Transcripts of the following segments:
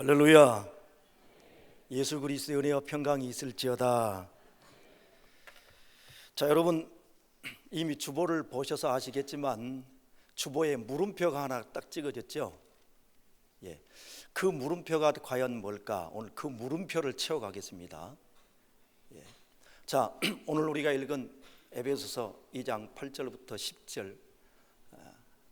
할렐루야. 예수 그리스도의 은혜와 평강이 있을지어다. 자, 여러분 이미 주보를 보셔서 아시겠지만 주보에 물음표가 하나 딱 찍어졌죠. 그 물음표가 과연 뭘까? 오늘 그 물음표를 채워가겠습니다. 자, 오늘 우리가 읽은 에베소서 2장 8절부터 10절.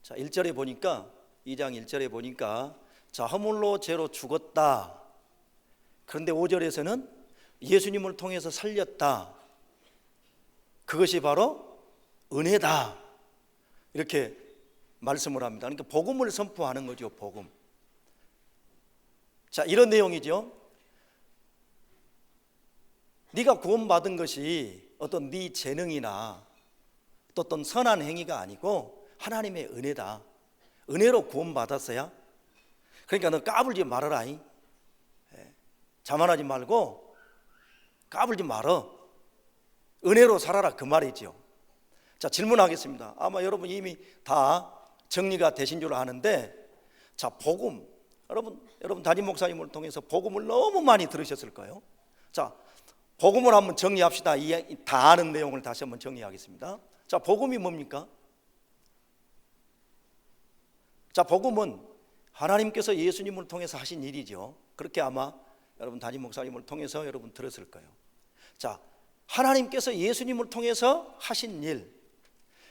자, 1절에 보니까 2장 1절에 보니까 자, 허물로 죄로 죽었다. 그런데 5절에서는 예수님을 통해서 살렸다. 그것이 바로 은혜다. 이렇게 말씀을 합니다. 그러니까 복음을 선포하는 거죠. 복음. 자, 이런 내용이죠. 네가 구원받은 것이 어떤 네 재능이나 또 어떤 선한 행위가 아니고 하나님의 은혜다. 은혜로 구원받았어야. 그러니까 너 까불지 말아라. 자만하지 말고 까불지 말어. 은혜로 살아라, 그 말이죠. 자, 질문하겠습니다. 아마 여러분 이미 다 정리가 되신 줄 아는데, 자, 복음, 여러분 담임 목사님을 통해서 복음을 너무 많이 들으셨을 거예요. 자, 복음을 한번 정리합시다. 다 아는 내용을 다시 한번 정리하겠습니다. 자, 복음이 뭡니까? 자, 복음은 하나님께서 예수님을 통해서 하신 일이죠. 그렇게 아마 여러분 담임 목사님을 통해서 여러분 들었을 거예요. 자, 하나님께서 예수님을 통해서 하신 일.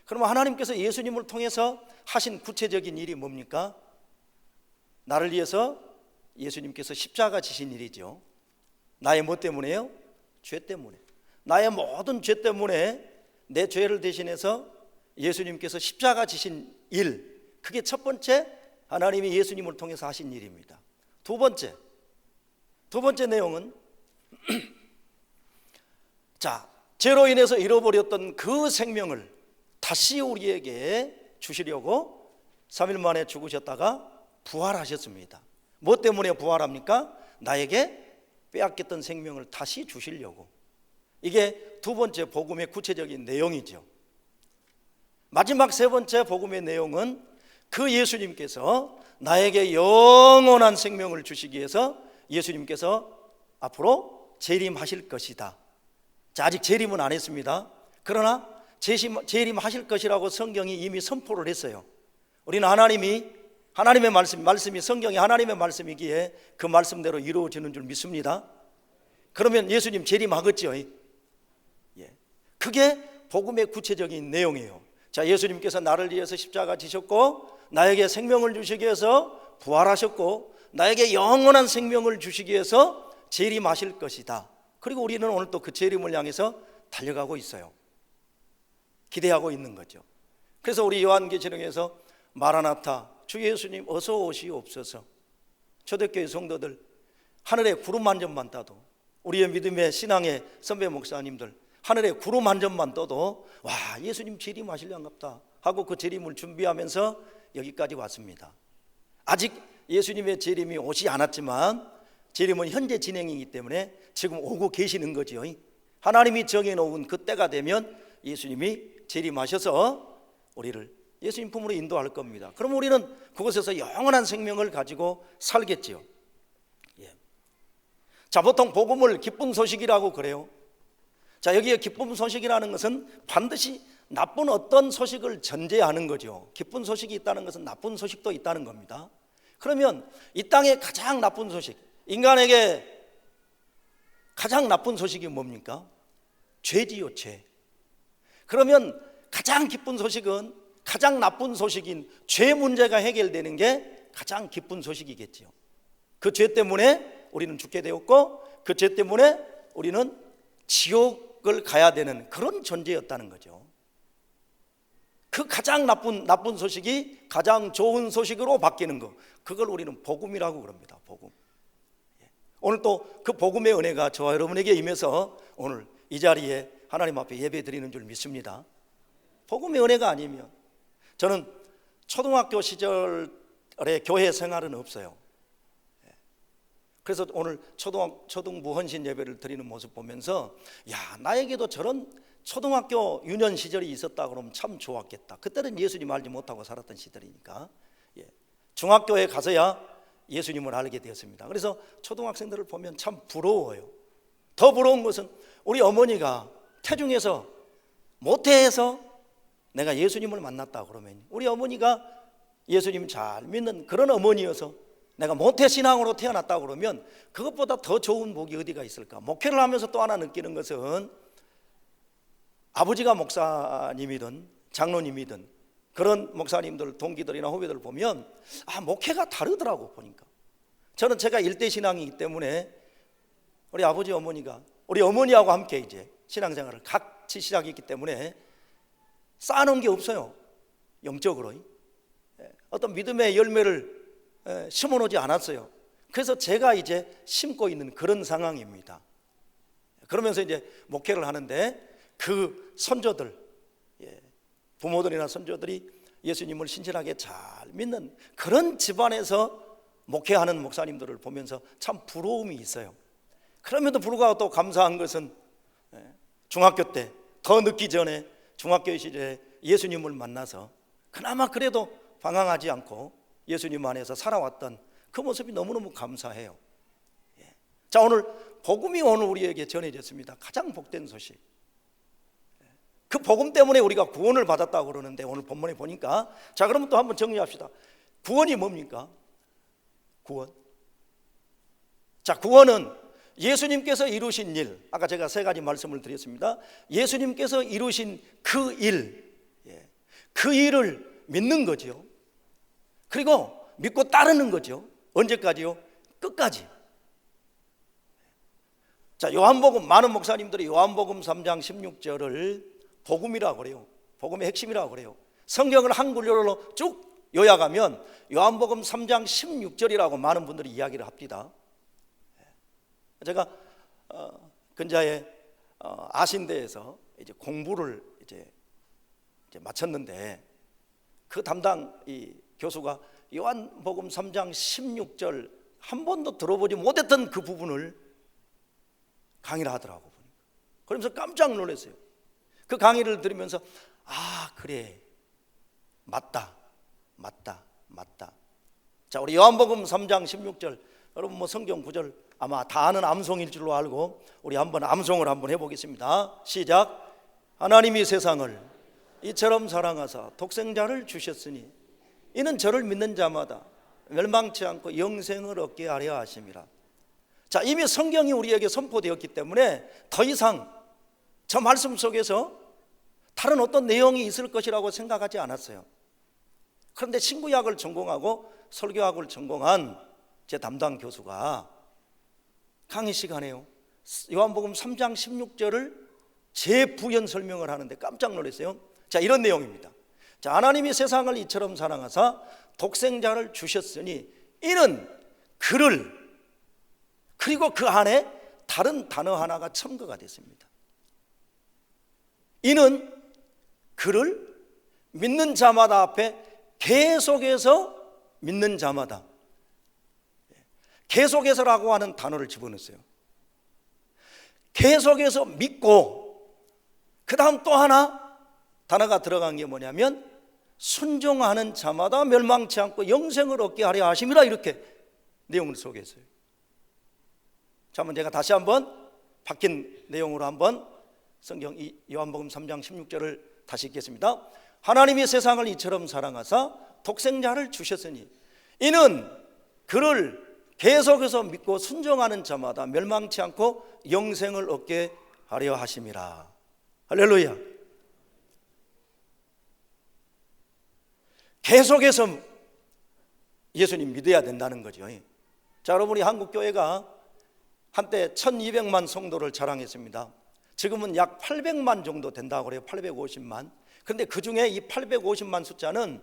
그러면 하나님께서 예수님을 통해서 하신 구체적인 일이 뭡니까? 나를 위해서 예수님께서 십자가 지신 일이죠. 나의 뭐 때문에요? 죄 때문에. 나의 모든 죄 때문에 내 죄를 대신해서 예수님께서 십자가 지신 일. 그게 첫 번째 하나님이 예수님을 통해서 하신 일입니다. 두 번째 내용은 자, 죄로 인해서 잃어버렸던 그 생명을 다시 우리에게 주시려고 3일 만에 죽으셨다가 부활하셨습니다. 뭐 때문에 부활합니까? 나에게 빼앗겼던 생명을 다시 주시려고. 이게 두 번째 복음의 구체적인 내용이죠. 마지막 세 번째 복음의 내용은 그 예수님께서 나에게 영원한 생명을 주시기 위해서 예수님께서 앞으로 재림하실 것이다. 자, 아직 재림은 안 했습니다. 그러나 재림하실 것이라고 성경이 이미 선포를 했어요. 우리는 하나님의 말씀이 성경이 하나님의 말씀이기에 그 말씀대로 이루어지는 줄 믿습니다. 그러면 예수님 재림하겠죠. 그게 복음의 구체적인 내용이에요. 자, 예수님께서 나를 위해서 십자가 지셨고 나에게 생명을 주시기 위해서 부활하셨고 나에게 영원한 생명을 주시기 위해서 재림하실 것이다. 그리고 우리는 오늘 또 그 재림을 향해서 달려가고 있어요. 기대하고 있는 거죠. 그래서 우리 요한계시록에서 마라나타, 주 예수님 어서 오시옵소서. 초대교회 성도들 하늘에 구름 한 점만 따도, 우리의 믿음의 신앙의 선배 목사님들 하늘에 구름 한 점만 떠도 와, 예수님 재림하실랑갑다 하고 그 재림을 준비하면서 여기까지 왔습니다. 아직 예수님의 재림이 오지 않았지만 재림은 현재 진행이기 때문에 지금 오고 계시는 거죠. 하나님이 정해놓은 그 때가 되면 예수님이 재림하셔서 우리를 예수님 품으로 인도할 겁니다. 그럼 우리는 그곳에서 영원한 생명을 가지고 살겠지요. 자, 보통 복음을 기쁜 소식이라고 그래요. 자, 여기에 기쁜 소식이라는 것은 반드시 나쁜 어떤 소식을 전제하는 거죠. 기쁜 소식이 있다는 것은 나쁜 소식도 있다는 겁니다. 그러면 이 땅의 가장 나쁜 소식, 인간에게 가장 나쁜 소식이 뭡니까? 죄지요, 죄. 그러면 가장 기쁜 소식은 가장 나쁜 소식인 죄 문제가 해결되는 게 가장 기쁜 소식이겠죠. 그 죄 때문에 우리는 죽게 되었고 그 죄 때문에 우리는 지옥을 가야 되는 그런 존재였다는 거죠. 그 가장 나쁜 소식이 가장 좋은 소식으로 바뀌는 것, 그걸 우리는 복음이라고 그럽니다. 복음. 오늘 또 그 복음의 은혜가 저와 여러분에게 임해서 오늘 이 자리에 하나님 앞에 예배 드리는 줄 믿습니다. 복음의 은혜가 아니면 저는 초등학교 시절에 교회 생활은 없어요. 그래서 오늘 초등부 헌신 예배를 드리는 모습 보면서 야, 나에게도 저런 초등학교 유년 시절이 있었다 그러면 참 좋았겠다. 그때는 예수님 알지 못하고 살았던 시절이니까. 중학교에 가서야 예수님을 알게 되었습니다. 그래서 초등학생들을 보면 참 부러워요. 더 부러운 것은 우리 어머니가 태중에서 모태에서 내가 예수님을 만났다 그러면 우리 어머니가 예수님 잘 믿는 그런 어머니여서 내가 모태신앙으로 태어났다 그러면 그것보다 더 좋은 복이 어디가 있을까? 목회를 하면서 또 하나 느끼는 것은 아버지가 목사님이든 장로님이든 그런 목사님들, 동기들이나 후배들 보면 목회가 다르더라고 보니까. 저는 제가 일대 신앙이기 때문에 우리 아버지 어머니가 우리 어머니하고 함께 이제 신앙생활을 같이 시작했기 때문에 쌓아놓은 게 없어요. 영적으로 어떤 믿음의 열매를 심어놓지 않았어요. 그래서 제가 이제 심고 있는 그런 상황입니다. 그러면서 이제 목회를 하는데 그 선조들, 부모들이나 선조들이 예수님을 신실하게 잘 믿는 그런 집안에서 목회하는 목사님들을 보면서 참 부러움이 있어요. 그럼에도 불구하고 또 감사한 것은 중학교 때 더 늦기 전에 중학교 시절에 예수님을 만나서 그나마 그래도 방황하지 않고 예수님 안에서 살아왔던 그 모습이 너무너무 감사해요. 자, 오늘 복음이 오늘 우리에게 전해졌습니다. 가장 복된 소식. 그 복음 때문에 우리가 구원을 받았다고 그러는데 오늘 본문에 보니까 자, 그러면 또 한번 정리합시다. 구원이 뭡니까? 구원. 자, 구원은 예수님께서 이루신 일, 아까 제가 세 가지 말씀을 드렸습니다. 예수님께서 이루신 그 일, 그 일을 믿는 거죠. 그리고 믿고 따르는 거죠. 언제까지요? 끝까지. 자, 요한복음, 많은 목사님들이 요한복음 3장 16절을 복음이라고 그래요. 복음의 핵심이라고 그래요. 성경을 한 구절로 쭉 요약하면 요한복음 3장 16절이라고 많은 분들이 이야기를 합니다. 제가 근자에 아신대에서 이제 공부를 이제 마쳤는데 그 담당 이 교수가 요한복음 3장 16절 한 번도 들어보지 못했던 그 부분을 강의를 하더라고. 그러면서 깜짝 놀랐어요. 그 강의를 들으면서 그래, 맞다. 자, 우리 요한복음 3장 16절, 여러분 뭐 성경 구절 아마 다 아는 암송일 줄로 알고 우리 한번 암송을 한번 해보겠습니다. 시작. 하나님이 세상을 이처럼 사랑하사 독생자를 주셨으니 이는 저를 믿는 자마다 멸망치 않고 영생을 얻게 하려 하심이라. 자, 이미 성경이 우리에게 선포되었기 때문에 더 이상 저 말씀 속에서 다른 어떤 내용이 있을 것이라고 생각하지 않았어요. 그런데 신구약을 전공하고 설교학을 전공한 제 담당 교수가 강의 시간에요 요한복음 3장 16절을 재부연 설명을 하는데 깜짝 놀랐어요. 자, 이런 내용입니다. 자, 하나님이 세상을 이처럼 사랑하사 독생자를 주셨으니 이는 그를, 그리고 그 안에 다른 단어 하나가 첨가가 됐습니다. 이는 그를 믿는 자마다 앞에 계속해서 믿는 자마다, 계속해서라고 하는 단어를 집어넣었어요. 계속해서 믿고 그 다음 또 하나 단어가 들어간 게 뭐냐면 순종하는 자마다 멸망치 않고 영생을 얻게 하려 하심이라, 이렇게 내용을 소개했어요. 자, 한번 제가 다시 한번 바뀐 내용으로 한번 성경 요한복음 3장 16절을 다시 읽겠습니다. 하나님이 세상을 이처럼 사랑하사 독생자를 주셨으니 이는 그를 계속해서 믿고 순종하는 자마다 멸망치 않고 영생을 얻게 하려 하심이라. 할렐루야. 계속해서 예수님 믿어야 된다는 거죠. 자, 여러분이 한국교회가 한때 1200만 성도를 자랑했습니다. 지금은 약 800만 정도 된다고 그래요. 850만. 그런데 그 중에 이 850만 숫자는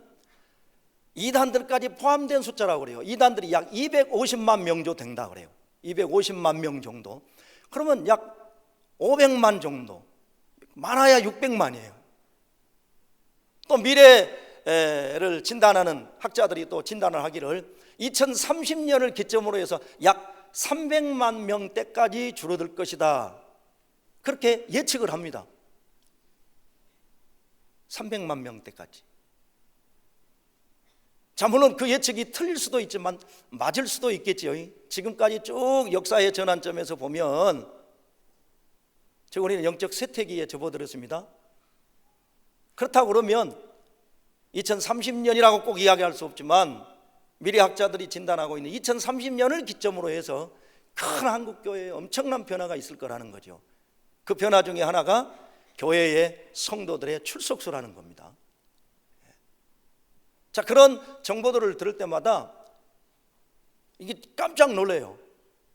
이단들까지 포함된 숫자라고 그래요. 이단들이 약 250만 명 정도 된다 그래요. 250만 명 정도. 그러면 약 500만 정도, 많아야 600만이에요. 또 미래를 진단하는 학자들이 또 진단을 하기를 2030년을 기점으로 해서 약 300만 명대까지 줄어들 것이다, 그렇게 예측을 합니다. 300만 명대까지. 자, 물론 그 예측이 틀릴 수도 있지만 맞을 수도 있겠지요. 지금까지 쭉 역사의 전환점에서 보면 우리는 영적 쇠퇴기에 접어들었습니다. 그렇다고 그러면 2030년이라고 꼭 이야기할 수 없지만 미래학자들이 진단하고 있는 2030년을 기점으로 해서 큰 한국교회에 엄청난 변화가 있을 거라는 거죠. 그 변화 중에 하나가 교회의 성도들의 출석수라는 겁니다. 자, 그런 정보들을 들을 때마다 이게 깜짝 놀래요.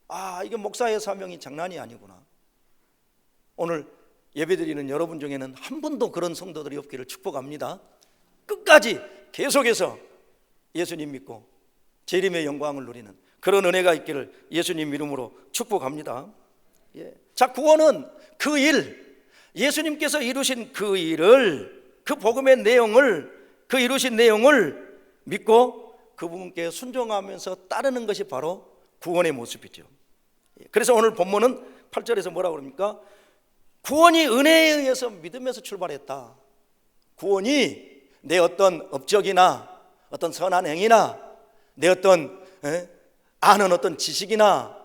아, 이게 목사의 사명이 장난이 아니구나. 오늘 예배드리는 여러분 중에는 한 분도 그런 성도들이 없기를 축복합니다. 끝까지 계속해서 예수님 믿고 재림의 영광을 누리는 그런 은혜가 있기를 예수님 이름으로 축복합니다. 자, 구원은 그 일, 예수님께서 이루신 그 일을, 그 복음의 내용을, 그 이루신 내용을 믿고 그분께 순종하면서 따르는 것이 바로 구원의 모습이죠. 그래서 오늘 본문은 8절에서 뭐라고 그럽니까? 구원이 은혜에 의해서 믿음에서 출발했다. 구원이 내 어떤 업적이나 어떤 선한 행위나 내 어떤 아는 어떤 지식이나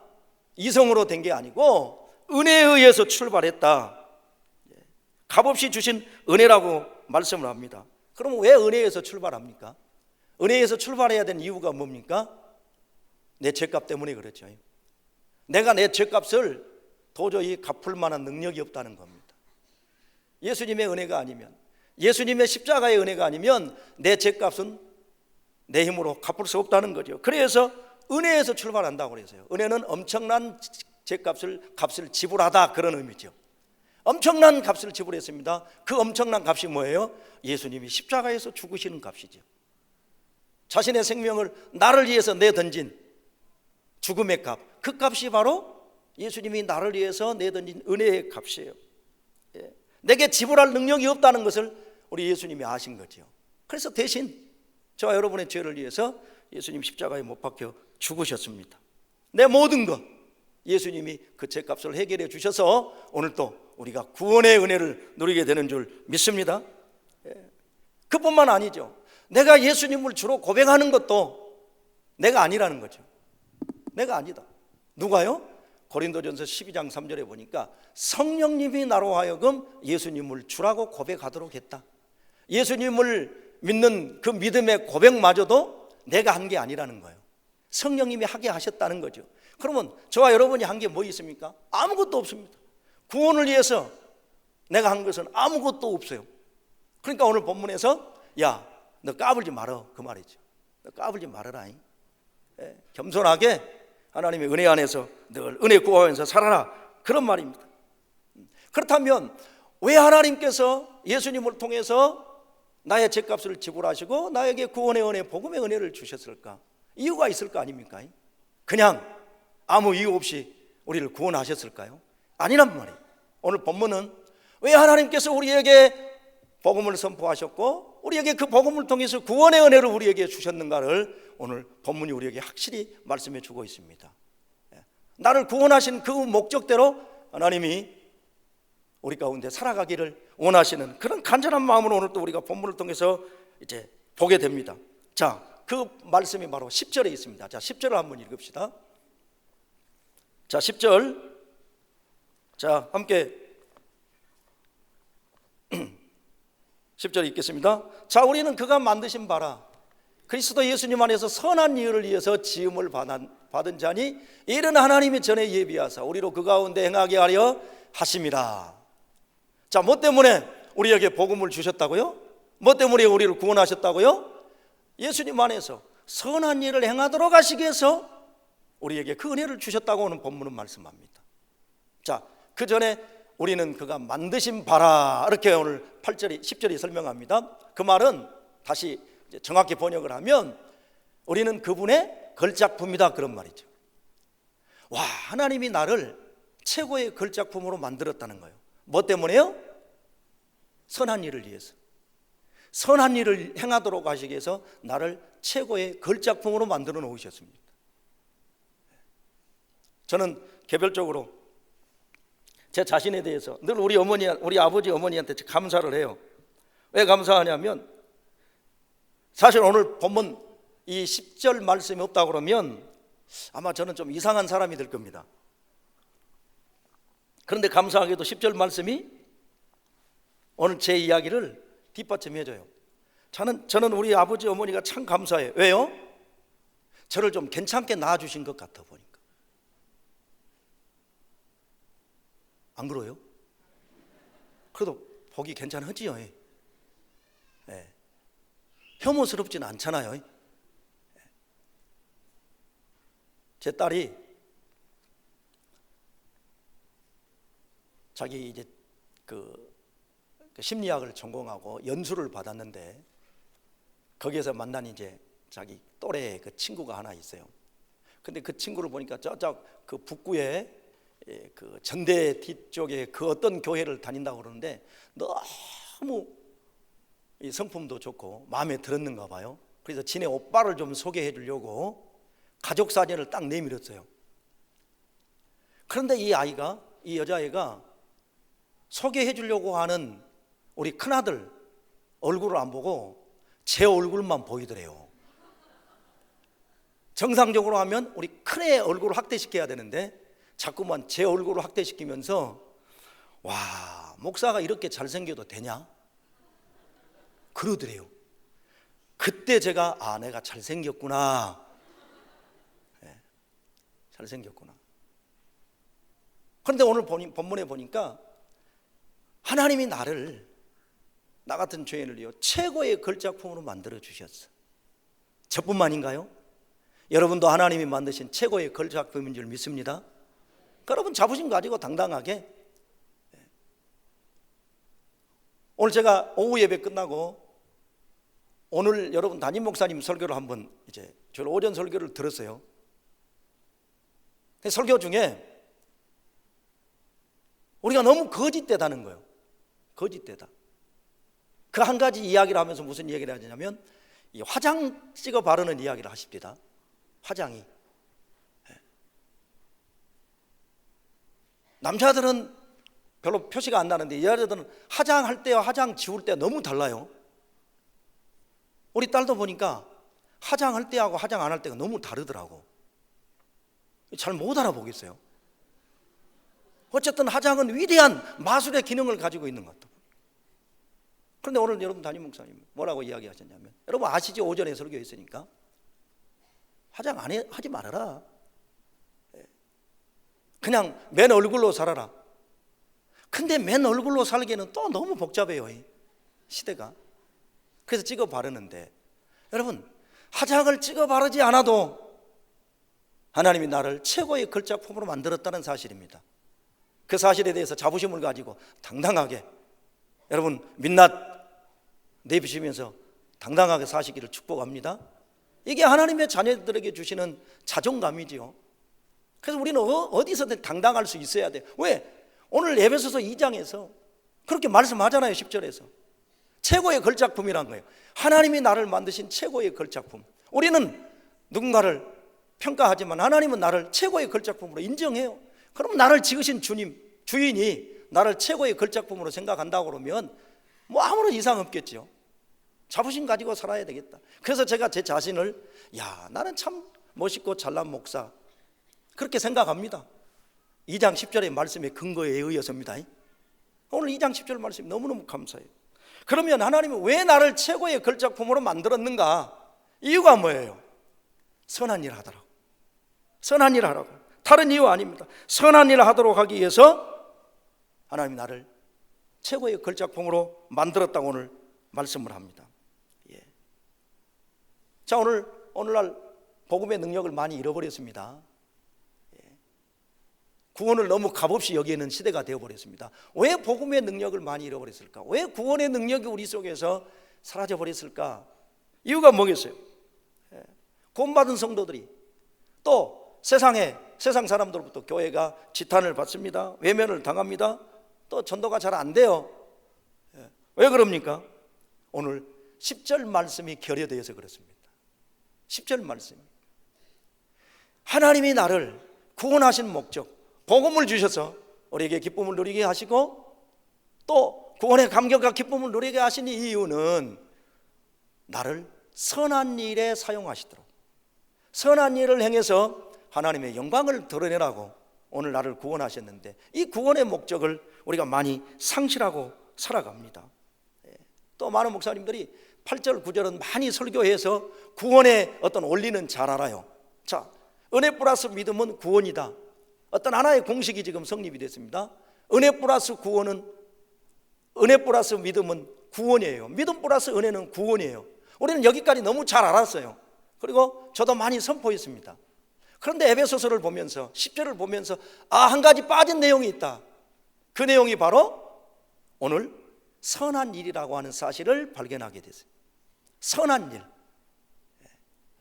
이성으로 된 게 아니고 은혜에 의해서 출발했다. 값없이 주신 은혜라고 말씀을 합니다. 그럼 왜 은혜에서 출발합니까? 은혜에서 출발해야 되는 이유가 뭡니까? 내 죄값 때문에 그렇죠. 내가 내 죄값을 도저히 갚을 만한 능력이 없다는 겁니다. 예수님의 은혜가 아니면, 예수님의 십자가의 은혜가 아니면 내 죄값은 내 힘으로 갚을 수 없다는 거죠. 그래서 은혜에서 출발한다고 그래서요. 은혜는 엄청난 값을 지불하다, 그런 의미죠. 엄청난 값을 지불했습니다. 그 엄청난 값이 뭐예요? 예수님이 십자가에서 죽으시는 값이죠. 자신의 생명을 나를 위해서 내던진 죽음의 값, 그 값이 바로 예수님이 나를 위해서 내던진 은혜의 값이에요. 내게 지불할 능력이 없다는 것을 우리 예수님이 아신 거죠. 그래서 대신 저와 여러분의 죄를 위해서 예수님 십자가에 못 박혀 죽으셨습니다. 내 모든 것 예수님이 그 죄값을 해결해 주셔서 오늘 또 우리가 구원의 은혜를 누리게 되는 줄 믿습니다. 그뿐만 아니죠. 내가 예수님을 주로 고백하는 것도 내가 아니라는 거죠. 내가 아니다. 누가요? 고린도전서 12장 3절에 보니까 성령님이 나로 하여금 예수님을 주라고 고백하도록 했다. 예수님을 믿는 그 믿음의 고백마저도 내가 한 게 아니라는 거예요. 성령님이 하게 하셨다는 거죠. 그러면 저와 여러분이 한 게 뭐 있습니까? 아무것도 없습니다. 구원을 위해서 내가 한 것은 아무것도 없어요. 그러니까 오늘 본문에서 야, 너 까불지 말어, 그 말이죠. 너 까불지 말아라. 겸손하게 하나님의 은혜 안에서 늘 은혜 구하면서 살아라, 그런 말입니다. 그렇다면 왜 하나님께서 예수님을 통해서 나의 죄값을 지불하시고 나에게 구원의 은혜, 복음의 은혜를 주셨을까? 이유가 있을 거 아닙니까? 그냥 아무 이유 없이 우리를 구원하셨을까요? 아니란 말이에요. 오늘 본문은 왜 하나님께서 우리에게 복음을 선포하셨고 우리에게 그 복음을 통해서 구원의 은혜를 우리에게 주셨는가를 오늘 본문이 우리에게 확실히 말씀해 주고 있습니다. 나를 구원하신 그 목적대로 하나님이 우리 가운데 살아가기를 원하시는 그런 간절한 마음으로 오늘 또 우리가 본문을 통해서 이제 보게 됩니다. 자, 그 말씀이 바로 10절에 있습니다. 자, 10절을 한번 읽읍시다. 자, 10절. 자, 함께 10절 읽겠습니다. 자, 우리는 그가 만드신 바라 그리스도 예수님 안에서 선한 일을 위해서 지음을 받은 자니 이는 하나님이 전에 예비하사 우리로 그 가운데 행하게 하려 하심이라. 자, 뭐 때문에 우리에게 복음을 주셨다고요? 뭐 때문에 우리를 구원하셨다고요? 예수님 안에서 선한 일을 행하도록 하시기 위해서 우리에게 그 은혜를 주셨다고 하는 본문은 말씀합니다. 자, 그 전에 우리는 그가 만드신 바라, 이렇게 오늘 8절이 10절이 설명합니다. 그 말은 다시 정확히 번역을 하면 우리는 그분의 걸작품이다, 그런 말이죠. 와, 하나님이 나를 최고의 걸작품으로 만들었다는 거예요. 뭐 때문에요? 선한 일을 위해서, 선한 일을 행하도록 하시기 위해서 나를 최고의 걸작품으로 만들어 놓으셨습니다. 저는 개별적으로 제 자신에 대해서 늘 우리 어머니, 우리 아버지 어머니한테 감사를 해요. 왜 감사하냐면 사실 오늘 본문 이 10절 말씀이 없다고 그러면 아마 저는 좀 이상한 사람이 될 겁니다. 그런데 감사하게도 10절 말씀이 오늘 제 이야기를 뒷받침해줘요. 저는 우리 아버지 어머니가 참 감사해요. 왜요? 저를 좀 괜찮게 낳아주신 것 같아 보니까. 안 그래요? 그래도 보기 괜찮으지요. 네. 혐오스럽지는 않잖아요. 제 딸이 자기 이제 그 심리학을 전공하고 연수를 받았는데 거기에서 만난 이제 자기 또래 그 친구가 하나 있어요. 근데 그 친구를 보니까 저쪽 그 북구에 그 전대 뒤쪽에 그 어떤 교회를 다닌다고 그러는데 너무 이 성품도 좋고 마음에 들었는가 봐요. 그래서 지네 오빠를 좀 소개해 주려고 가족 사진을 딱 내밀었어요. 그런데 이 여자애가 소개해 주려고 하는 우리 큰아들 얼굴을 안 보고 제 얼굴만 보이더래요. 정상적으로 하면 우리 큰애 얼굴을 확대시켜야 되는데 자꾸만 제 얼굴을 확대시키면서 와, 목사가 이렇게 잘생겨도 되냐? 그러더래요. 그때 제가 내가 잘생겼구나. 네, 잘생겼구나. 그런데 오늘 본문에 보니까 하나님이 나를, 나 같은 죄인을요, 최고의 걸작품으로 만들어 주셨어. 저뿐만인가요? 여러분도 하나님이 만드신 최고의 걸작품인 줄 믿습니다. 여러분 자부심 가지고 당당하게. 오늘 제가 오후 예배 끝나고 오늘 여러분 담임 목사님 설교를 한번 이제 주일 오전 설교를 들었어요. 설교 중에 우리가 너무 거짓되다는 거예요. 거짓되다. 그 한 가지 이야기를 하면서 무슨 얘기를 하냐면 이 화장 찍어 바르는 이야기를 하십니다. 화장이. 남자들은 별로 표시가 안 나는데 여자들은 화장할 때와 화장 지울 때 너무 달라요. 우리 딸도 보니까 화장할 때하고 화장 안 할 때가 너무 다르더라고. 잘 못 알아보겠어요. 어쨌든 화장은 위대한 마술의 기능을 가지고 있는 것 같아요. 그런데 오늘 여러분 담임 목사님 뭐라고 이야기하셨냐면, 여러분 아시죠? 오전에 설교했으니까 화장 하지 말아라. 그냥 맨 얼굴로 살아라. 근데 맨 얼굴로 살기에는 또 너무 복잡해요, 시대가. 그래서 찍어 바르는데, 여러분 화장을 찍어 바르지 않아도 하나님이 나를 최고의 걸작품으로 만들었다는 사실입니다. 그 사실에 대해서 자부심을 가지고 당당하게 여러분 민낯 내비치면서 당당하게 사시기를 축복합니다. 이게 하나님의 자녀들에게 주시는 자존감이지요. 그래서 우리는 어디서든 당당할 수 있어야 돼요. 왜? 오늘 에베소서 2장에서 그렇게 말씀하잖아요. 10절에서 최고의 걸작품이란 거예요. 하나님이 나를 만드신 최고의 걸작품. 우리는 누군가를 평가하지만 하나님은 나를 최고의 걸작품으로 인정해요. 그럼 나를 지으신 주인이 나를 최고의 걸작품으로 생각한다고 그러면 뭐 아무런 이상 없겠죠. 자부심 가지고 살아야 되겠다. 그래서 제가 제 자신을 나는 참 멋있고 잘난 목사 그렇게 생각합니다. 2장 10절의 말씀의 근거에 의해서입니다. 오늘 2장 10절 말씀이 너무너무 감사해요. 그러면 하나님은 왜 나를 최고의 걸작품으로 만들었는가? 이유가 뭐예요? 선한 일을 하더라고. 선한 일을 하라고. 다른 이유 아닙니다. 선한 일을 하도록 하기 위해서 하나님이 나를 최고의 걸작품으로 만들었다고 오늘 말씀을 합니다. 자, 오늘날 복음의 능력을 많이 잃어버렸습니다. 구원을 너무 값없이 여기는 시대가 되어버렸습니다. 왜 복음의 능력을 많이 잃어버렸을까? 왜 구원의 능력이 우리 속에서 사라져버렸을까? 이유가 뭐겠어요? 구원받은 성도들이 또 세상 사람들로부터 교회가 지탄을 받습니다. 외면을 당합니다. 또 전도가 잘 안 돼요. 왜 그럽니까? 오늘 10절 말씀이 결여되어서 그렇습니다. 10절 말씀. 하나님이 나를 구원하신 목적, 복음을 주셔서 우리에게 기쁨을 누리게 하시고 또 구원의 감격과 기쁨을 누리게 하신 이유는 나를 선한 일에 사용하시도록, 선한 일을 행해서 하나님의 영광을 드러내라고 오늘 나를 구원하셨는데, 이 구원의 목적을 우리가 많이 상실하고 살아갑니다. 또 많은 목사님들이 8절 9절은 많이 설교해서 구원의 어떤 원리는 잘 알아요. 자, 은혜 플러스 믿음은 구원이다. 어떤 하나의 공식이 지금 성립이 됐습니다. 은혜 플러스 구원은, 은혜 플러스 믿음은 구원이에요. 믿음 플러스 은혜는 구원이에요. 우리는 여기까지 너무 잘 알았어요. 그리고 저도 많이 선포했습니다. 그런데 에베소서를 보면서 10절을 보면서 한 가지 빠진 내용이 있다. 그 내용이 바로 오늘 선한 일이라고 하는 사실을 발견하게 됐어요. 선한 일.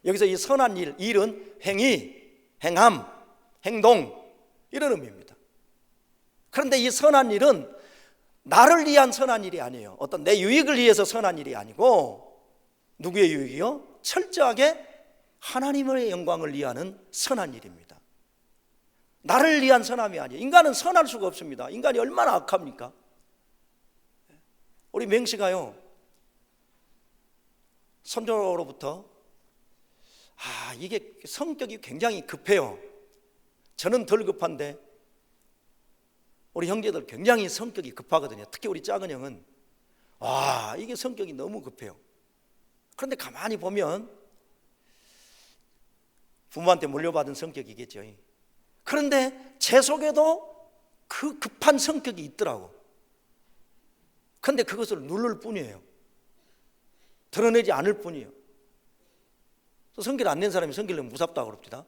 여기서 이 선한 일, 일은 행위, 행함, 행동, 이런 의미입니다. 그런데 이 선한 일은 나를 위한 선한 일이 아니에요. 어떤 내 유익을 위해서 선한 일이 아니고, 누구의 유익이요? 철저하게 하나님의 영광을 위하는 선한 일입니다. 나를 위한 선함이 아니에요. 인간은 선할 수가 없습니다. 인간이 얼마나 악합니까? 우리 맹씨가요, 손주로부터 이게 성격이 굉장히 급해요. 저는 덜 급한데 우리 형제들 굉장히 성격이 급하거든요. 특히 우리 작은 형은 이게 성격이 너무 급해요. 그런데 가만히 보면 부모한테 물려받은 성격이겠죠. 그런데 제 속에도 그 급한 성격이 있더라고. 그런데 그것을 누를 뿐이에요. 드러내지 않을 뿐이에요. 또 성질 안 낸 사람이 성질 내면 무섭다고 그럽니다.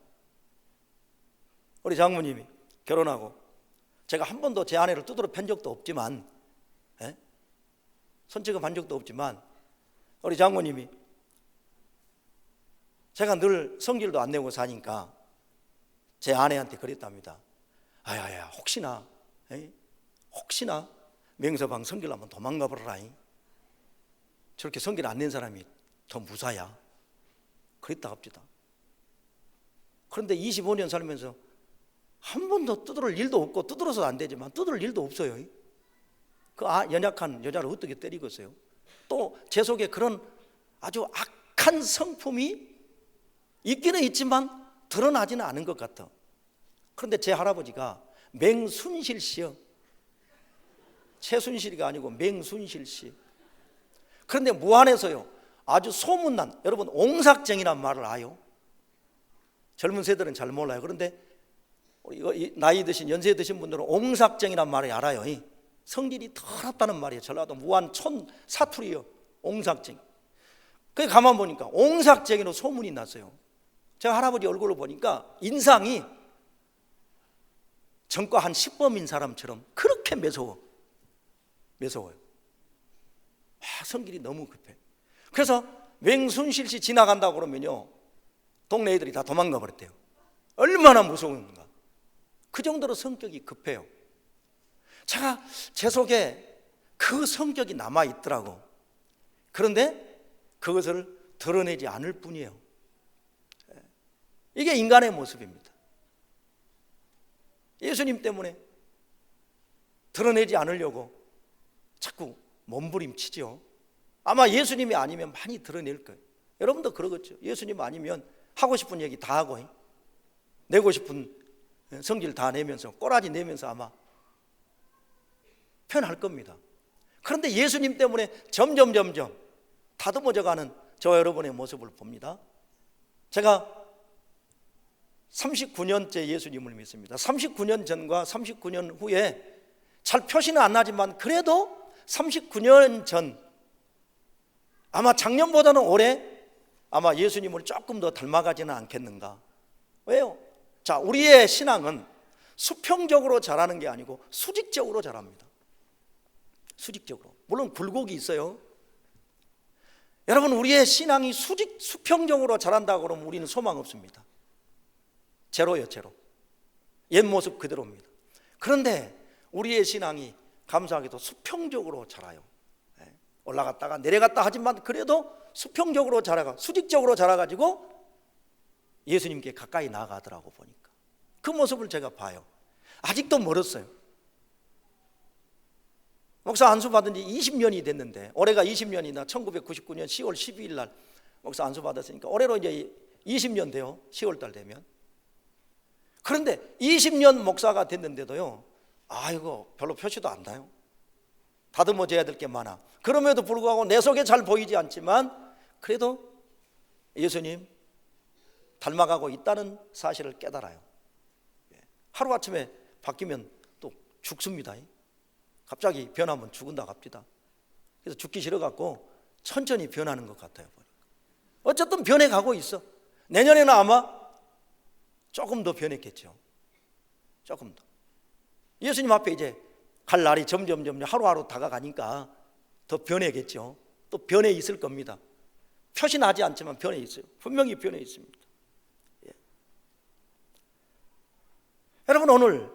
우리 장모님이 결혼하고 제가 한 번도 제 아내를 두드러 팬 적도 없지만, 손찌검 한 적도 없지만, 우리 장모님이 제가 늘 성질도 안 내고 사니까 제 아내한테 그랬답니다. 아야야, 혹시나 맹서방 성질 나면 도망가 버려라. 저렇게 성질 안 낸 사람이 더 무사야. 그랬다 합니다. 그런데 25년 살면서 한 번도 두드릴 일도 없고, 두드려서 안 되지만 두드릴 일도 없어요. 그 연약한 여자를 어떻게 때리겠어요? 또 제 속에 그런 아주 악한 성품이 있기는 있지만 드러나지는 않은 것 같아. 그런데 제 할아버지가 맹순실 씨요. 최순실이가 아니고 맹순실 씨. 그런데 무안에서요, 아주 소문난, 여러분 옹삭쟁이란 말을 아요? 젊은 세대는 잘 몰라요. 그런데 나이 드신, 연세 드신 분들은 옹삭쟁이란 말을 알아요. 성질이 더럽다는 말이에요. 전라도 무안 촌 사투리요, 옹삭쟁이. 그게 가만 보니까 옹삭쟁이로 소문이 났어요. 제가 할아버지 얼굴을 보니까 인상이 전과 한 10범인 사람처럼 그렇게 매서워요. 성질이 너무 급해. 그래서 맹순실 씨 지나간다고 그러면요, 동네 애들이 다 도망가 버렸대요. 얼마나 무서운가. 그 정도로 성격이 급해요. 제가 제 속에 그 성격이 남아있더라고. 그런데 그것을 드러내지 않을 뿐이에요. 이게 인간의 모습입니다. 예수님 때문에 드러내지 않으려고 자꾸 몸부림치죠. 아마 예수님이 아니면 많이 드러낼 거예요. 여러분도 그러겠죠. 예수님 아니면 하고 싶은 얘기 다 하고, 내고 싶은 성질 다 내면서, 꼬라지 내면서 아마 표현할 겁니다. 그런데 예수님 때문에 점점 다듬어져가는 저와 여러분의 모습을 봅니다. 제가 39년째 예수님을 믿습니다. 39년 전과 39년 후에 잘 표시는 안 나지만 그래도 39년 전, 아마 작년보다는 올해 아마 예수님을 조금 더 닮아가지는 않겠는가. 왜요? 자, 우리의 신앙은 수평적으로 자라는 게 아니고 수직적으로 자랍니다. 수직적으로. 물론 굴곡이 있어요. 여러분, 우리의 신앙이 수평적으로 자란다고 그러면 우리는 소망 없습니다. 제로예요, 제로. 옛 모습 그대로입니다. 그런데 우리의 신앙이 감사하게도 수평적으로 자라요. 올라갔다가 내려갔다 하지만 그래도 수평적으로 자라가, 수직적으로 자라가지고 예수님께 가까이 나아가더라고. 보니까 그 모습을 제가 봐요. 아직도 멀었어요. 목사 안수 받은 지 20년이 됐는데, 올해가 20년이나 1999년 10월 12일 날 목사 안수 받았으니까 올해로 이제 20년 돼요. 10월 달 되면. 그런데 20년 목사가 됐는데도요, 아이고 별로 표시도 안 나요. 다듬어져야 될 게 많아. 그럼에도 불구하고 내 속에 잘 보이지 않지만 그래도 예수님 닮아가고 있다는 사실을 깨달아요. 하루아침에 바뀌면 또 죽습니다. 갑자기 변하면 죽은다 갑니다. 그래서 죽기 싫어갖고 천천히 변하는 것 같아요. 어쨌든 변해가고 있어. 내년에는 아마 조금 더 변했겠죠. 조금 더. 예수님 앞에 이제 갈 날이 점점 하루하루 다가가니까 더 변해겠죠. 또 변해 있을 겁니다. 표시 나지 않지만 변해 있어요. 분명히 변해 있습니다. 예. 여러분, 오늘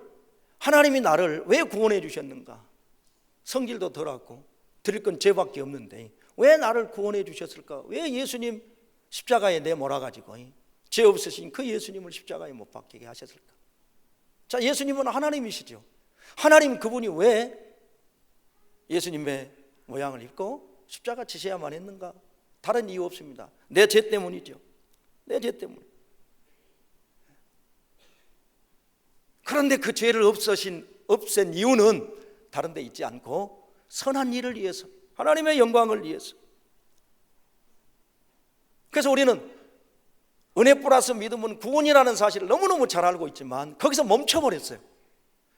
하나님이 나를 왜 구원해 주셨는가? 성질도 덜하고 드릴 건 죄밖에 없는데 왜 나를 구원해 주셨을까? 왜 예수님 십자가에 내몰아가지고 죄 없으신 그 예수님을 십자가에 못 박히게 하셨을까? 자, 예수님은 하나님이시죠. 하나님 그분이 왜 예수님의 모양을 입고 십자가 지셔야만 했는가? 다른 이유 없습니다. 내 죄 때문이죠. 내 죄 때문. 그런데 그 죄를 없앤 이유는 다른 데 있지 않고 선한 일을 위해서, 하나님의 영광을 위해서. 그래서 우리는 은혜 플러스 믿음은 구원이라는 사실을 너무너무 잘 알고 있지만 거기서 멈춰버렸어요.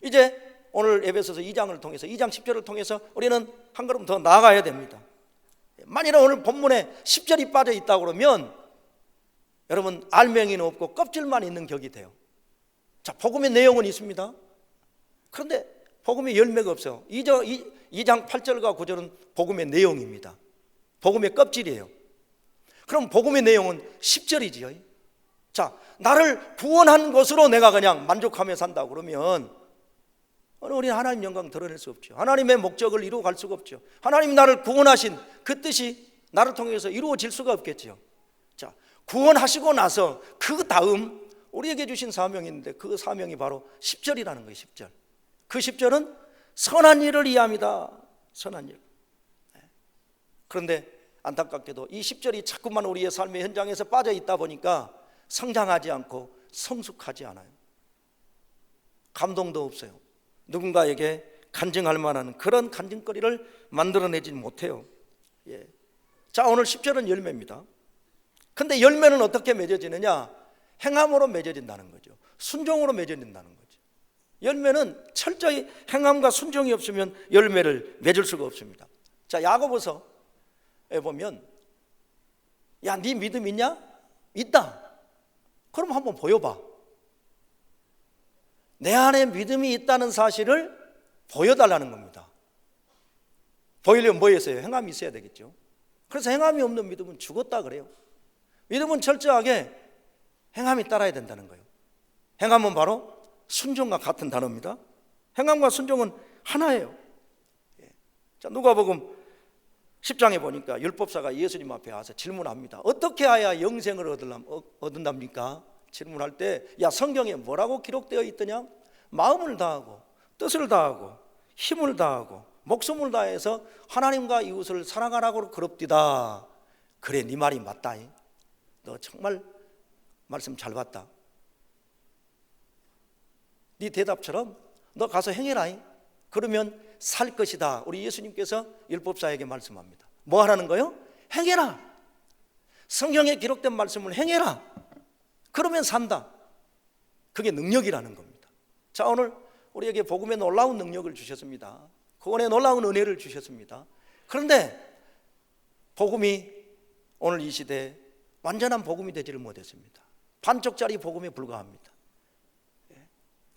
이제 오늘 에베소서 2장을 통해서 2장 10절을 통해서 우리는 한 걸음 더 나아가야 됩니다. 만일 오늘 본문에 10절이 빠져 있다 그러면 여러분 알맹이는 없고 껍질만 있는 격이 돼요. 자, 복음의 내용은 있습니다. 그런데 복음의 열매가 없어요. 2장 8절과 9절은 복음의 내용입니다. 복음의 껍질이에요. 그럼 복음의 내용은 10절이지요. 자, 나를 구원한 것으로 내가 그냥 만족하며 산다 그러면 우리는 하나님 영광 드러낼 수 없죠. 하나님의 목적을 이루어갈 수가 없죠. 하나님이 나를 구원하신 그 뜻이 나를 통해서 이루어질 수가 없겠죠. 자, 구원하시고 나서 그 다음 우리에게 주신 사명이 있는데 그 사명이 바로 10절이라는 거예요. 10절. 그 10절은 선한 일을 위함이다. 선한 일. 그런데 안타깝게도 이 10절이 자꾸만 우리의 삶의 현장에서 빠져 있다 보니까 성장하지 않고 성숙하지 않아요. 감동도 없어요. 누군가에게 간증할 만한 그런 간증거리를 만들어내지 못해요. 예. 자, 오늘 10절은 열매입니다. 근데 열매는 어떻게 맺어지느냐? 행함으로 맺어진다는 거죠. 순종으로 맺어진다는 거죠. 열매는 철저히 행함과 순종이 없으면 열매를 맺을 수가 없습니다. 자, 야고보서에 보면 야, 네 믿음 있냐? 있다. 그럼 한번 보여봐. 내 안에 믿음이 있다는 사실을 보여달라는 겁니다. 보이려면 뭐 했어요? 행함이 있어야 되겠죠. 그래서 행함이 없는 믿음은 죽었다 그래요. 믿음은 철저하게 행함이 따라야 된다는 거예요. 행함은 바로 순종과 같은 단어입니다. 행함과 순종은 하나예요. 자, 누가복음 10장에 보니까 율법사가 예수님 앞에 와서 질문합니다. 어떻게 하야 영생을 얻는답니까? 질문할 때, 야, 성경에 뭐라고 기록되어 있더냐? 마음을 다하고 뜻을 다하고 힘을 다하고 목숨을 다해서 하나님과 이웃을 사랑하라고 그럽디다. 그래, 네 말이 맞다. 너 정말 말씀 잘 봤다. 네 대답처럼 너 가서 행해라. 그러면 살 것이다. 우리 예수님께서 율법사에게 말씀합니다. 뭐 하라는 거요? 행해라. 성경에 기록된 말씀을 행해라. 그러면 산다. 그게 능력이라는 겁니다. 자, 오늘 우리에게 복음의 놀라운 능력을 주셨습니다. 구원의 놀라운 은혜를 주셨습니다. 그런데 복음이 오늘 이 시대에 완전한 복음이 되지를 못했습니다. 반쪽짜리 복음에 불과합니다.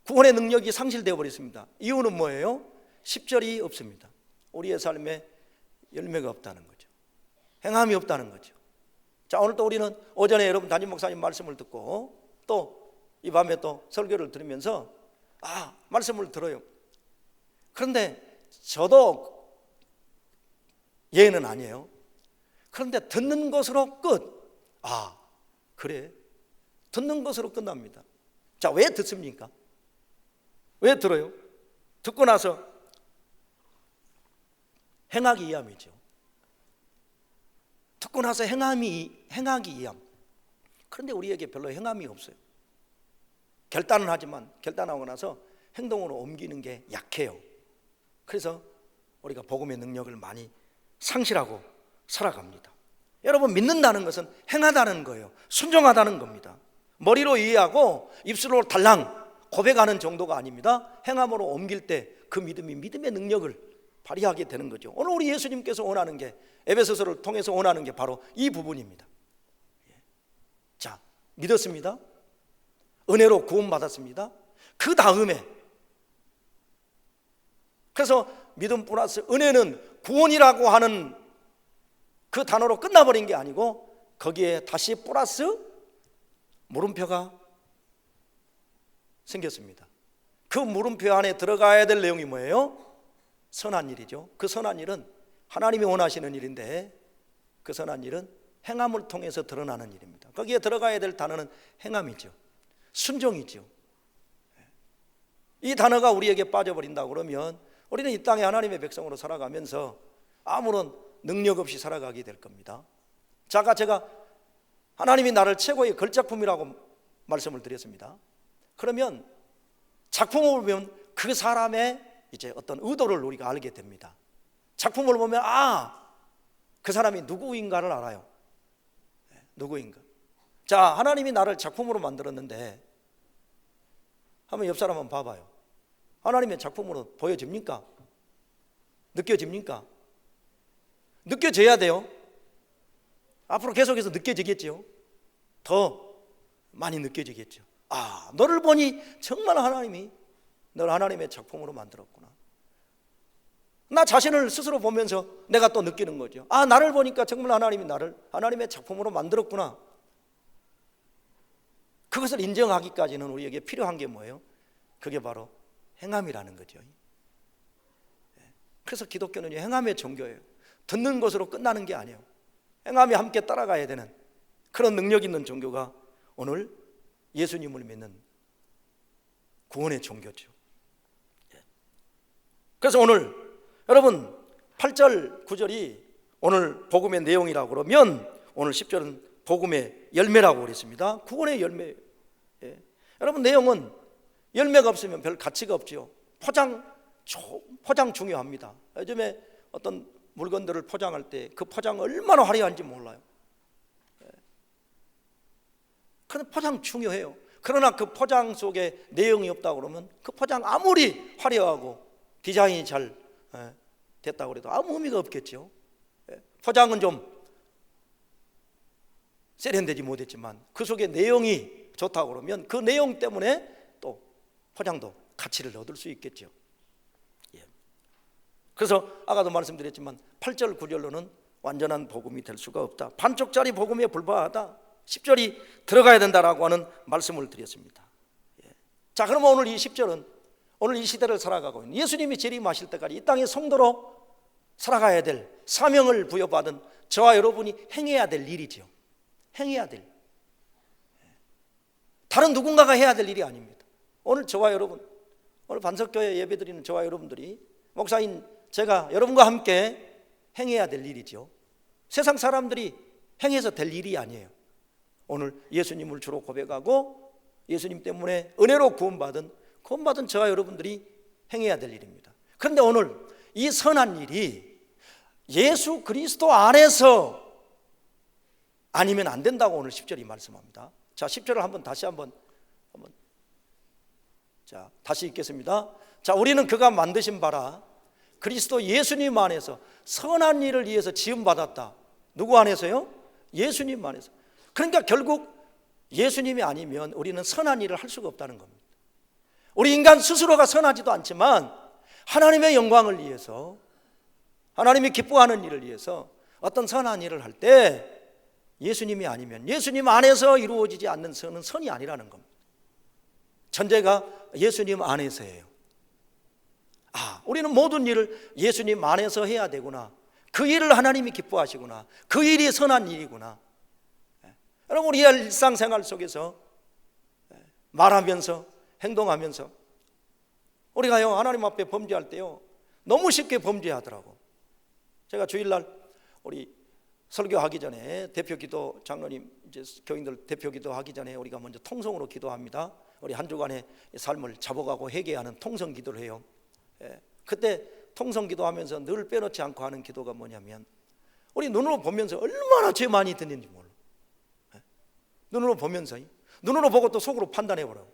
구원의 능력이 상실되어 버렸습니다. 이유는 뭐예요? 10절이 없습니다. 우리의 삶에 열매가 없다는 거죠. 행함이 없다는 거죠. 자, 오늘 또 우리는 오전에 여러분 담임 목사님 말씀을 듣고 또 이 밤에 또 설교를 들으면서 말씀을 들어요. 그런데 저도 예는 아니에요. 그런데 듣는 것으로 끝. 그래. 듣는 것으로 끝납니다. 자, 왜 듣습니까? 왜 들어요? 듣고 나서 행하기 위함이죠. 듣고 나서 행하기 위함. 그런데 우리에게 별로 행함이 없어요. 결단은 하지만 결단하고 나서 행동으로 옮기는 게 약해요. 그래서 우리가 복음의 능력을 많이 상실하고 살아갑니다. 여러분, 믿는다는 것은 행하다는 거예요. 순종하다는 겁니다. 머리로 이해하고 입술로 달랑 고백하는 정도가 아닙니다. 행함으로 옮길 때 그 믿음이 믿음의 능력을 발휘하게 되는 거죠. 오늘 우리 예수님께서 원하는 게, 에베소서를 통해서 원하는 게 바로 이 부분입니다. 자, 믿었습니다. 은혜로 구원받았습니다. 그 다음에, 그래서 믿음 플러스 은혜는 구원이라고 하는 그 단어로 끝나버린 게 아니고 거기에 다시 플러스 물음표가 생겼습니다. 그 물음표 안에 들어가야 될 내용이 뭐예요? 선한 일이죠. 그 선한 일은 하나님이 원하시는 일인데, 그 선한 일은 행함을 통해서 드러나는 일입니다. 거기에 들어가야 될 단어는 행함이죠. 순종이죠. 이 단어가 우리에게 빠져버린다 그러면 우리는 이 땅에 하나님의 백성으로 살아가면서 아무런 능력 없이 살아가게 될 겁니다. 자, 아까 제가 하나님이 나를 최고의 걸작품이라고 말씀을 드렸습니다. 그러면 작품을 보면 그 사람의 이제 어떤 의도를 우리가 알게 됩니다. 작품을 보면 그 사람이 누구인가를 알아요. 누구인가. 자, 하나님이 나를 작품으로 만들었는데 한번 옆 사람 한번 봐봐요. 하나님의 작품으로 보여집니까? 느껴집니까? 느껴져야 돼요. 앞으로 계속해서 느껴지겠죠. 더 많이 느껴지겠죠. 너를 보니 정말 하나님이 너를 하나님의 작품으로 만들었구나. 나 자신을 스스로 보면서 내가 또 느끼는 거죠. 나를 보니까 정말 하나님이 나를 하나님의 작품으로 만들었구나. 그것을 인정하기까지는 우리에게 필요한 게 뭐예요? 그게 바로 행함이라는 거죠. 그래서 기독교는 행함의 종교예요. 듣는 것으로 끝나는 게 아니에요. 행함이 함께 따라가야 되는 그런 능력 있는 종교가 오늘 예수님을 믿는 구원의 종교죠. 그래서 오늘 여러분 8절 9절이 오늘 복음의 내용이라고 그러면 오늘 10절은 복음의 열매라고 그랬습니다. 구원의 열매. 여러분, 내용은 열매가 없으면 별 가치가 없죠. 포장 중요합니다. 요즘에 어떤 물건들을 포장할 때 그 포장 얼마나 화려한지 몰라요. 그런 포장 중요해요. 그러나 그 포장 속에 내용이 없다고 그러면 그 포장 아무리 화려하고 디자인이 잘 됐다고 해도 아무 의미가 없겠죠. 포장은 좀 세련되지 못했지만 그 속에 내용이 좋다고 그러면 그 내용 때문에 또 포장도 가치를 얻을 수 있겠죠. 그래서 아까도 말씀드렸지만 8절 9절로는 완전한 복음이 될 수가 없다. 반쪽짜리 복음에 불과하다. 10절이 들어가야 된다라고 하는 말씀을 드렸습니다. 자, 그러면 오늘 이 10절은 오늘 이 시대를 살아가고 있는 예수님이 재림하실 때까지 이 땅의 성도로 살아가야 될 사명을 부여받은 저와 여러분이 행해야 될 일이죠. 행해야 될, 다른 누군가가 해야 될 일이 아닙니다. 오늘 저와 여러분, 오늘 반석교회 예배드리는 저와 여러분들이, 목사인 제가 여러분과 함께 행해야 될 일이죠. 세상 사람들이 행해서 될 일이 아니에요. 오늘 예수님을 주로 고백하고 예수님 때문에 은혜로 구원받은 저와 여러분들이 행해야 될 일입니다. 그런데 오늘 이 선한 일이 예수 그리스도 안에서 아니면 안 된다고 오늘 10절이 말씀합니다. 자, 10절을 다시 읽겠습니다. 자, 우리는 그가 만드신 바라 그리스도 예수님 안에서 선한 일을 위해서 지음받았다. 누구 안에서요? 예수님 안에서. 그러니까 결국 예수님이 아니면 우리는 선한 일을 할 수가 없다는 겁니다. 우리 인간 스스로가 선하지도 않지만 하나님의 영광을 위해서, 하나님이 기뻐하는 일을 위해서 어떤 선한 일을 할 때 예수님이 아니면, 예수님 안에서 이루어지지 않는 선은 선이 아니라는 겁니다. 전제가 예수님 안에서예요. 우리는 모든 일을 예수님 안에서 해야 되구나. 그 일을 하나님이 기뻐하시구나. 그 일이 선한 일이구나. 여러분, 우리 일상생활 속에서 말하면서 행동하면서 우리가요, 하나님 앞에 범죄할 때요, 너무 쉽게 범죄하더라고. 제가 주일날 우리 설교하기 전에 대표 기도, 장로님 이제 교인들 대표 기도하기 전에 우리가 먼저 통성으로 기도합니다. 우리 한 주간의 삶을 잡아가고 회개하는 통성 기도를 해요. 그때 통성 기도하면서 늘 빼놓지 않고 하는 기도가 뭐냐면, 우리 눈으로 보면서 얼마나 죄 많이 듣는지 몰라. 눈으로 보면서, 눈으로 보고 또 속으로 판단해보라고.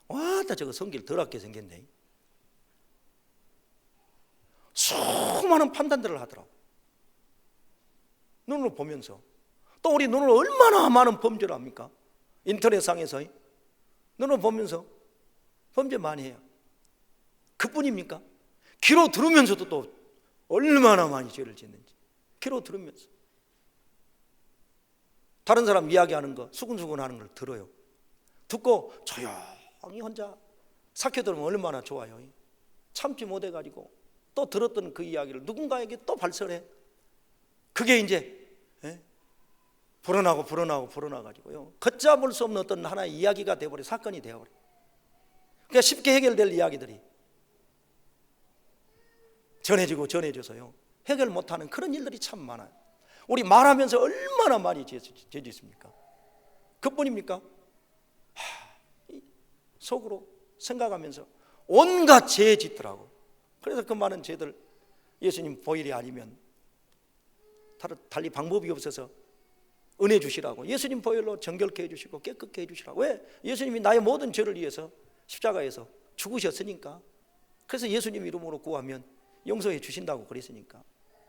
와, 나 저거 성질 더럽게 생겼네. 수많은 판단들을 하더라고. 눈으로 보면서. 또 우리 눈으로 얼마나 많은 범죄를 합니까? 인터넷상에서 눈으로 보면서 범죄 많이 해요. 그뿐입니까? 귀로 들으면서도 또 얼마나 많이 죄를 짓는지. 귀로 들으면서 다른 사람 이야기하는 거, 수근수근 하는 걸 들어요. 듣고 조용히 혼자 삭혀들으면 얼마나 좋아요. 참지 못해가지고 또 들었던 그 이야기를 누군가에게 또 발설해. 그게 이제 불어나가지고요, 걷잡을 수 없는 어떤 하나의 이야기가 되어버려, 사건이 되어버려. 그러니까 쉽게 해결될 이야기들이 전해져서요, 해결 못하는 그런 일들이 참 많아요. 우리 말하면서 얼마나 많이 죄 짓습니까? 그뿐입니까? 속으로 생각하면서 온갖 죄 짓더라고. 그래서 그 많은 죄들 예수님 보혈이 아니면 달리 방법이 없어서 은혜 주시라고, 예수님 보혈로 정결케 해주시고 깨끗게 해주시라고. 왜? 예수님이 나의 모든 죄를 위해서 십자가에서 죽으셨으니까. 그래서 예수님 이름으로 구하면 용서해 주신다고 그랬으니까.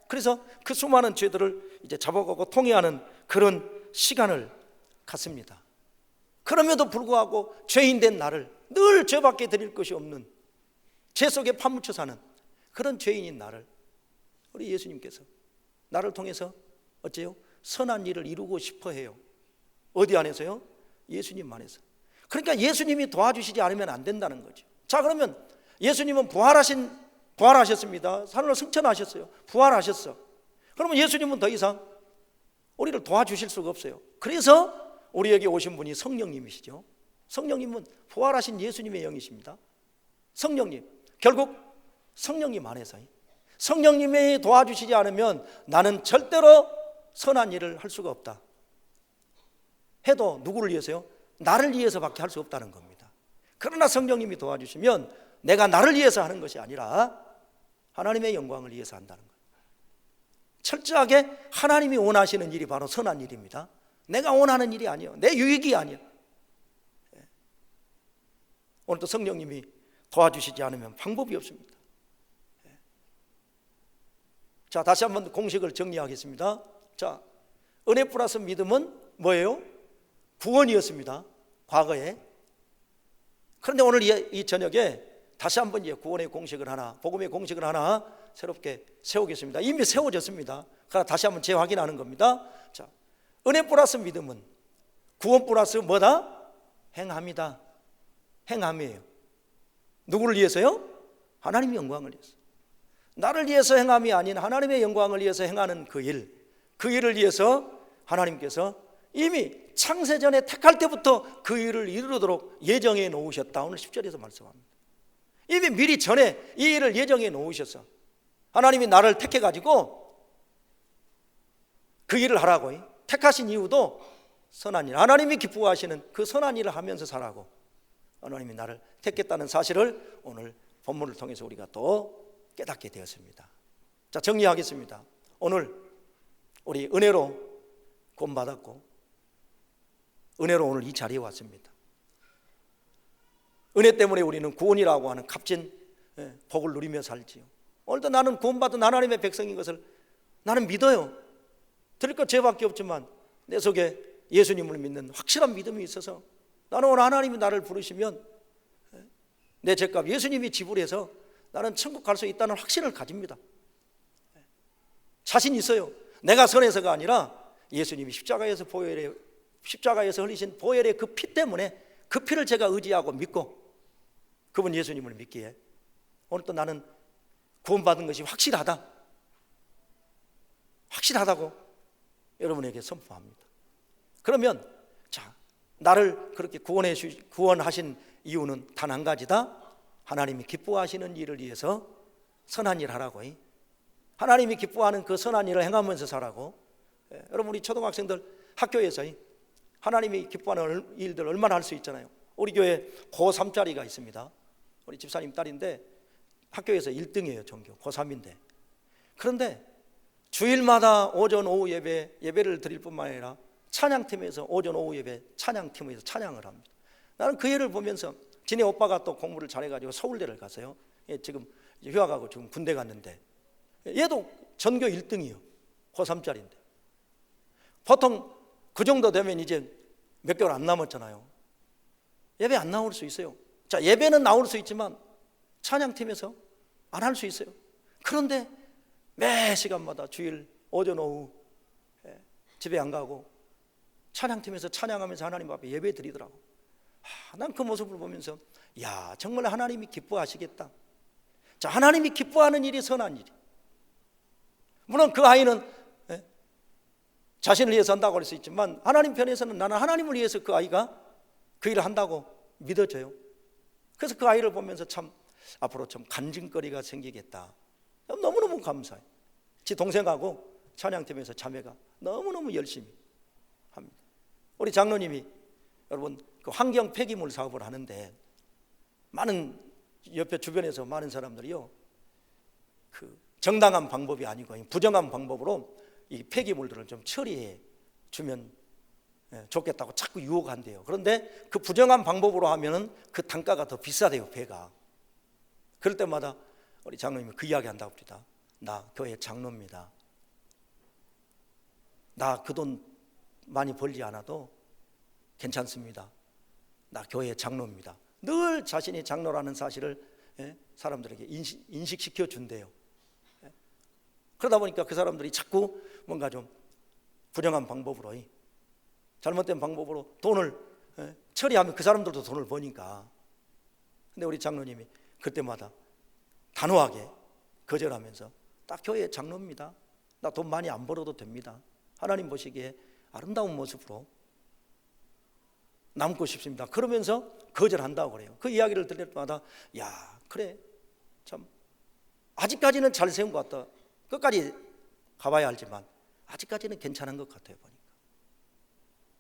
그래서 그 수많은 죄들을 이제 잡아가고 통회하는 그런 시간을 갖습니다. 그럼에도 불구하고 죄인된 나를, 늘 죄밖에 드릴 것이 없는 죄 속에 파묻혀 사는 그런 죄인인 나를 우리 예수님께서 나를 통해서 어째요? 선한 일을 이루고 싶어 해요. 어디 안에서요? 예수님 안에서. 그러니까 예수님이 도와주시지 않으면 안 된다는 거죠. 자, 그러면 예수님은 부활하셨습니다. 하늘로 승천하셨어요. 부활하셨어. 그러면 예수님은 더 이상 우리를 도와주실 수가 없어요. 그래서 우리에게 오신 분이 성령님이시죠. 성령님은 부활하신 예수님의 영이십니다. 성령님, 결국 성령님 안에서, 성령님이 도와주시지 않으면 나는 절대로 선한 일을 할 수가 없다. 해도 누구를 위해서요? 나를 위해서밖에 할 수 없다는 겁니다. 그러나 성령님이 도와주시면 내가 나를 위해서 하는 것이 아니라 하나님의 영광을 위해서 한다는 거예요. 철저하게 하나님이 원하시는 일이 바로 선한 일입니다. 내가 원하는 일이 아니에요. 내 유익이 아니에요. 오늘도 성령님이 도와주시지 않으면 방법이 없습니다. 자, 다시 한번 공식을 정리하겠습니다. 자, 은혜 플러스 믿음은 뭐예요? 구원이었습니다, 과거에. 그런데 오늘 이 저녁에 다시 한번 이제 구원의 공식을 하나, 복음의 공식을 하나 새롭게 세우겠습니다. 이미 세워졌습니다. 그러나 다시 한번 재확인하는 겁니다. 자, 은혜 플러스 믿음은 구원 플러스 뭐다? 행함이다. 행함이에요. 누구를 위해서요? 하나님의 영광을 위해서. 나를 위해서 행함이 아닌 하나님의 영광을 위해서 행하는 그 일을 위해서 하나님께서 이미 창세전에 택할 때부터 그 일을 이루도록 예정해 놓으셨다. 오늘 10절에서 말씀합니다. 이미 미리 전에 이 일을 예정해 놓으셨어. 하나님이 나를 택해가지고 그 일을 하라고 택하신 이유도 선한 일, 하나님이 기뻐하시는 그 선한 일을 하면서 살라고 하나님이 나를 택했다는 사실을 오늘 본문을 통해서 우리가 또 깨닫게 되었습니다. 자, 정리하겠습니다. 오늘 우리 은혜로 구원받았고 은혜로 오늘 이 자리에 왔습니다. 은혜 때문에 우리는 구원이라고 하는 값진 복을 누리며 살지요. 오늘도 나는 구원받은 하나님의 백성인 것을 나는 믿어요. 드릴 것 죄밖에 없지만 내 속에 예수님을 믿는 확실한 믿음이 있어서 나는 오늘 하나님이 나를 부르시면 내 죄값 예수님이 지불해서 나는 천국 갈 수 있다는 확신을 가집니다. 자신 있어요. 내가 선해서가 아니라 예수님이 십자가에서 흘리신 보혈의 그 피 때문에 그 피를 제가 의지하고 믿고 그분 예수님을 믿기에 오늘 또 나는 구원받은 것이 확실하다고 여러분에게 선포합니다. 그러면 자, 나를 그렇게 구원하신 이유는 단 한 가지다. 하나님이 기뻐하시는 일을 위해서 선한 일 하라고, 하나님이 기뻐하는 그 선한 일을 행하면서 살라고 여러분 우리 초등학생들 학교에서 하나님이 기뻐하는 일들 얼마나 할 수 있잖아요. 우리 교회 고3짜리가 있습니다. 우리 집사님 딸인데 학교에서 1등이에요. 전교 고3인데. 그런데 주일마다 오전 오후 예배를 드릴 뿐만 아니라 찬양팀에서 오전 오후 예배 찬양팀에서 찬양을 합니다. 나는 그 애를 보면서 지네 오빠가 또 공부를 잘해가지고 서울대를 갔어요. 지금 휴학하고 지금 군대 갔는데 얘도 전교 1등이에요. 고3짜리인데. 보통 그 정도 되면 이제 몇 개월 안 남았잖아요. 예배 안 나올 수 있어요. 자, 예배는 나올 수 있지만 찬양팀에서 안 할 수 있어요. 그런데 매 시간마다 주일 오전 오후 집에 안 가고 찬양팀에서 찬양하면서 하나님 앞에 예배 드리더라고. 난 그 모습을 보면서 야, 정말 하나님이 기뻐하시겠다. 자, 하나님이 기뻐하는 일이 선한 일이. 물론 그 아이는 자신을 위해서 한다고 할 수 있지만 하나님 편에서는 나는 하나님을 위해서 그 아이가 그 일을 한다고 믿어져요. 그래서 그 아이를 보면서 참 앞으로 좀 간증거리가 생기겠다. 너무너무 감사해. 지 동생하고 찬양팀에서 자매가 너무너무 열심히 합니다. 우리 장로님이 여러분 그 환경 폐기물 사업을 하는데 많은 옆에 주변에서 많은 사람들이요 그 정당한 방법이 아니고 부정한 방법으로 이 폐기물들을 좀 처리해 주면 좋겠다고 자꾸 유혹한대요. 그런데 그 부정한 방법으로 하면은 그 단가가 더 비싸대요. 배가. 그럴 때마다 우리 장로님이 그 이야기 한다고 합니다. 나 교회 장로입니다. 나 그 돈 많이 벌지 않아도 괜찮습니다. 나 교회 장로입니다. 늘 자신이 장로라는 사실을 사람들에게 인식시켜 준대요. 그러다 보니까 그 사람들이 자꾸 뭔가 좀 부정한 방법으로 잘못된 방법으로 돈을 처리하면 그 사람들도 돈을 버니까. 근데 우리 장로님이 그때마다 단호하게 거절하면서 딱 교회 장로입니다. 나 돈 많이 안 벌어도 됩니다. 하나님 보시기에 아름다운 모습으로 남고 싶습니다. 그러면서 거절한다고 그래요. 그 이야기를 들을 때마다 야, 그래 참 아직까지는 잘 세운 것 같다. 끝까지 가봐야 알지만 아직까지는 괜찮은 것 같아요. 보니까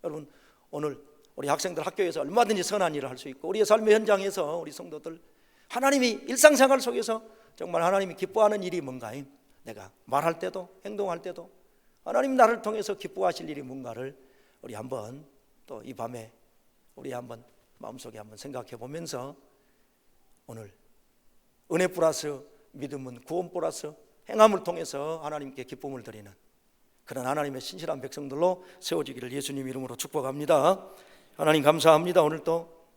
여러분 오늘 우리 학생들 학교에서 얼마든지 선한 일을 할 수 있고 우리의 삶의 현장에서 우리 성도들 하나님이 일상생활 속에서 정말 하나님이 기뻐하는 일이 뭔가, 내가 말할 때도 행동할 때도 하나님 나를 통해서 기뻐하실 일이 뭔가를 우리 한번 또 이 밤에 우리 한번 마음속에 한번 생각해 보면서 오늘 은혜 플러스 믿음은 구원 플러스 행함을 통해서 하나님께 기쁨을 드리는 그런 하나님의 신실한 백성들로 세워지기를 예수님 이름으로 축복합니다. 하나님 감사합니다. 오늘 또